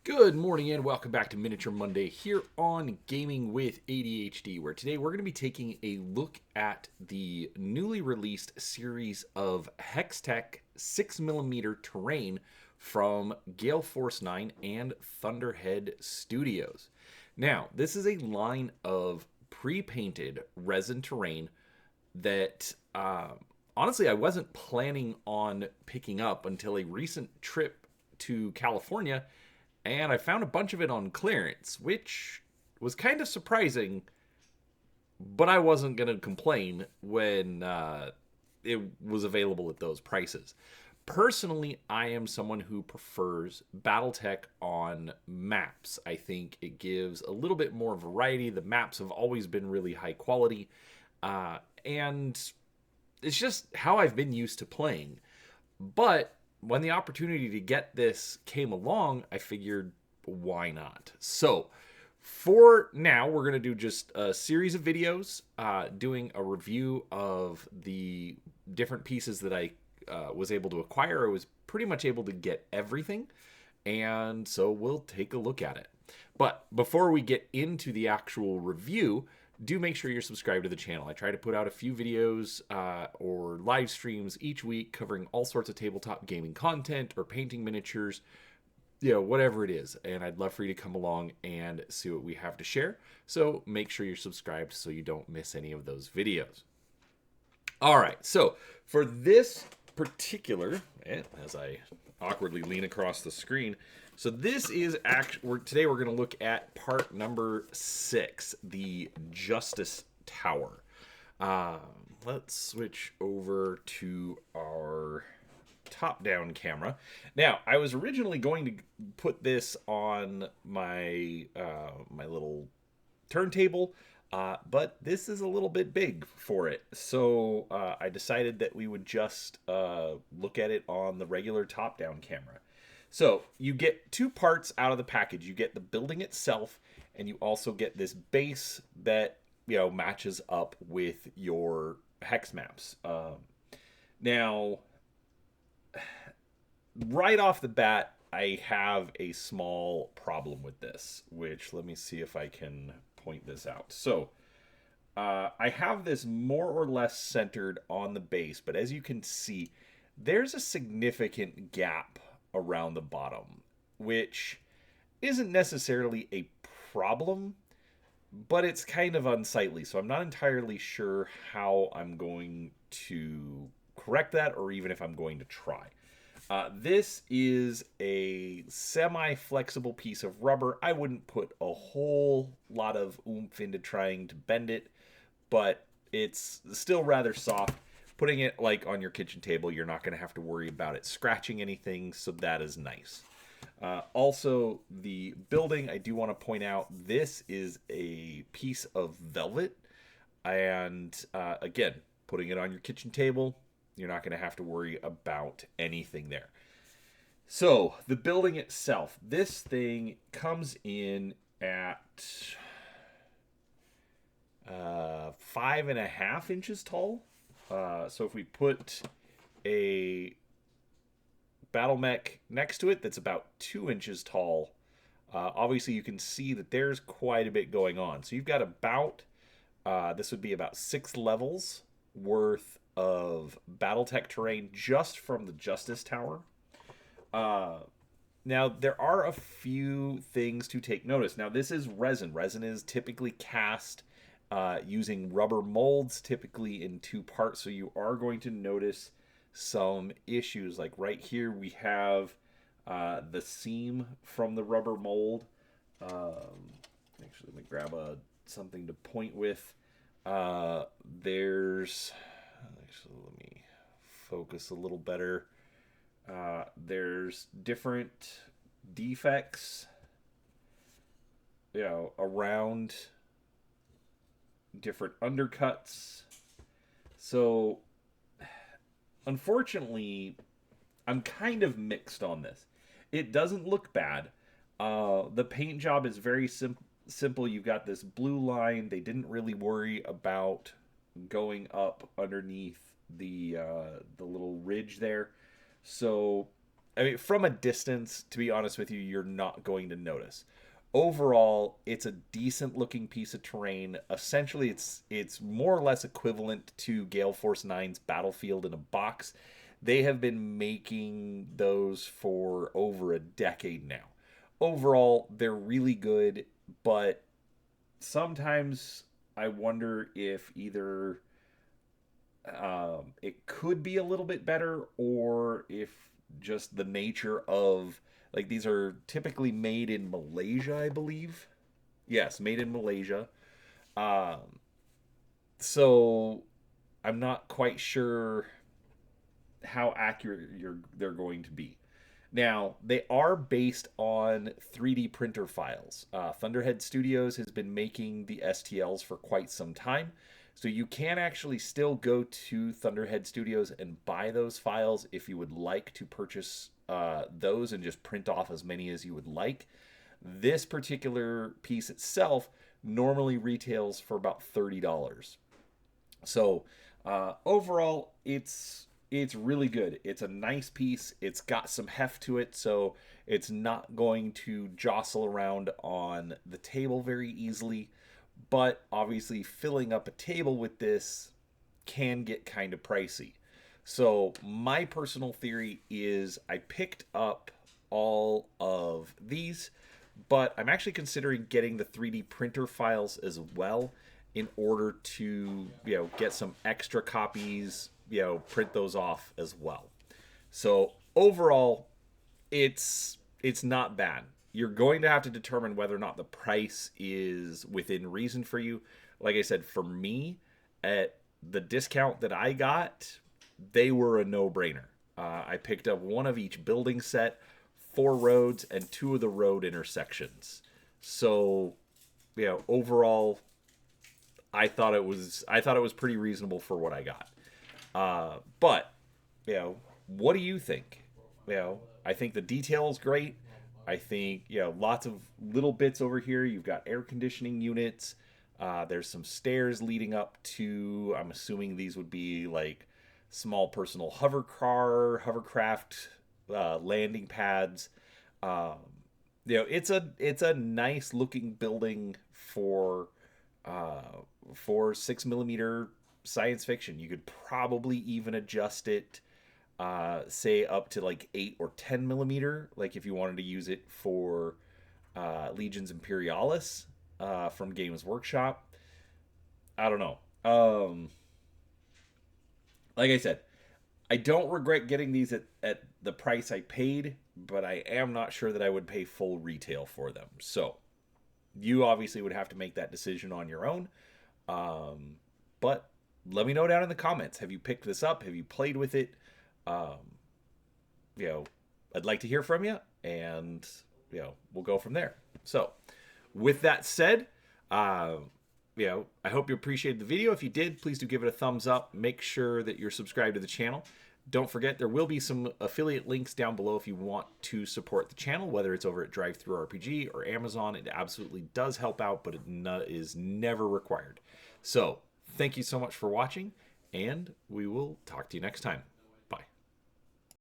Good morning and welcome back to Miniature Monday here on Gaming with ADHD, where today we're going to be taking a look at the newly released series of HexTech 6mm terrain from Gale Force 9 and Thunderhead Studios. Now, this is a line of pre-painted resin terrain that honestly I wasn't planning on picking up until a recent trip to California, and I found a bunch of it on clearance, which was kind of surprising, but I wasn't going to complain when it was available at those prices. Personally, I am someone who prefers Battletech on maps. I think it gives a little bit more variety. The maps have always been really high quality, and it's just how I've been used to playing. But when the opportunity to get this came along, I figured, why not? So, for now, we're going to do just a series of videos doing a review of the different pieces that I was able to acquire. I was pretty much able to get everything, and so we'll take a look at it. But before we get into the actual review, do make sure you're subscribed to the channel. I try to put out a few videos or live streams each week covering all sorts of tabletop gaming content or painting miniatures, whatever it is. And I'd love for you to come along and see what we have to share. So make sure you're subscribed so you don't miss any of those videos. All right, so for this particular, as I awkwardly lean across the screen, so this is today we're going to look at part number 6, the Justice Tower. Let's switch over to our top-down camera. Now, I was originally going to put this on my my little turntable, but this is a little bit big for it. So I decided that we would just look at it on the regular top-down camera. So you get 2 parts out of the package. You get the building itself, and you also get this base that matches up with your hex maps. Now, right off the bat, I have a small problem with this, which let me see if I can point this out. So I have this more or less centered on the base, but as you can see, there's a significant gap around the bottom, which isn't necessarily a problem, but it's kind of unsightly. So I'm not entirely sure how I'm going to correct that, or even if I'm going to try. This is a semi-flexible piece of rubber. I wouldn't put a whole lot of oomph into trying to bend it, but it's still rather soft. Putting it like on your kitchen table, you're not going to have to worry about it scratching anything, so that is nice. Also, the building, I do want to point out, this is a piece of velvet, and again, putting it on your kitchen table, you're not going to have to worry about anything there. So, the building itself, this thing comes in at 5.5 inches tall. So if we put a battle mech next to it that's about 2 inches tall, obviously you can see that there's quite a bit going on. So you've got about, this would be about 6 levels worth of Battletech terrain just from the Justice Tower. Now, there are a few things to take notice. Now, this is resin. Resin is typically cast using rubber molds, typically in 2 parts, so you are going to notice some issues. Like right here we have the seam from the rubber mold. Actually, let me grab something to point with. There's, actually, let me focus a little better. There's different defects around different undercuts. So unfortunately, I'm kind of mixed on this. It doesn't look bad. The paint job is very simple. You've got this blue line. They didn't really worry about going up underneath the little ridge there. So I mean, from a distance, to be honest with you, you're not going to notice. Overall, it's a decent looking piece of terrain. Essentially, it's more or less equivalent to Gale Force 9's Battlefield in a Box. They have been making those for over a decade now. Overall, they're really good, but sometimes I wonder if either it could be a little bit better, or if just the nature of, like, these are typically made in Malaysia, I believe. Yes, made in Malaysia. Um, so I'm not quite sure how accurate they're going to be. Now, they are based on 3D printer files. Thunderhead Studios has been making the STLs for quite some time. So you can actually still go to Thunderhead Studios and buy those files if you would like to purchase those and just print off as many as you would like. This particular piece itself normally retails for about $30. So overall, it's really good. It's a nice piece. It's got some heft to it, so it's not going to jostle around on the table very easily. But obviously, filling up a table with this can get kind of pricey. So my personal theory is I picked up all of these, but I'm actually considering getting the 3D printer files as well in order to, get some extra copies, print those off as well. So overall, it's not bad. You're going to have to determine whether or not the price is within reason for you. Like I said, for me, at the discount that I got, they were a no-brainer. I picked up one of each building set, 4 roads, and 2 of the road intersections. So, overall, I thought it was pretty reasonable for what I got. But, what do you think? I think the detail is great. I think, lots of little bits over here. You've got air conditioning units. There's some stairs leading up to, I'm assuming these would be like small personal hovercraft, landing pads. It's a nice looking building for 6mm science fiction. You could probably even adjust it, say up to like 8 or 10mm, like if you wanted to use it for Legions Imperialis from Games Workshop. I don't know. Like I said, I don't regret getting these at the price I paid, but I am not sure that I would pay full retail for them. So you obviously would have to make that decision on your own. But let me know down in the comments. Have you picked this up? Have you played with it? I'd like to hear from you, and we'll go from there. So with that said, I hope you appreciated the video. If you did, please do give it a thumbs up. Make sure that you're subscribed to the channel. Don't forget, there will be some affiliate links down below if you want to support the channel, whether it's over at DriveThruRPG or Amazon. It absolutely does help out, but it is never required. So thank you so much for watching, and we will talk to you next time.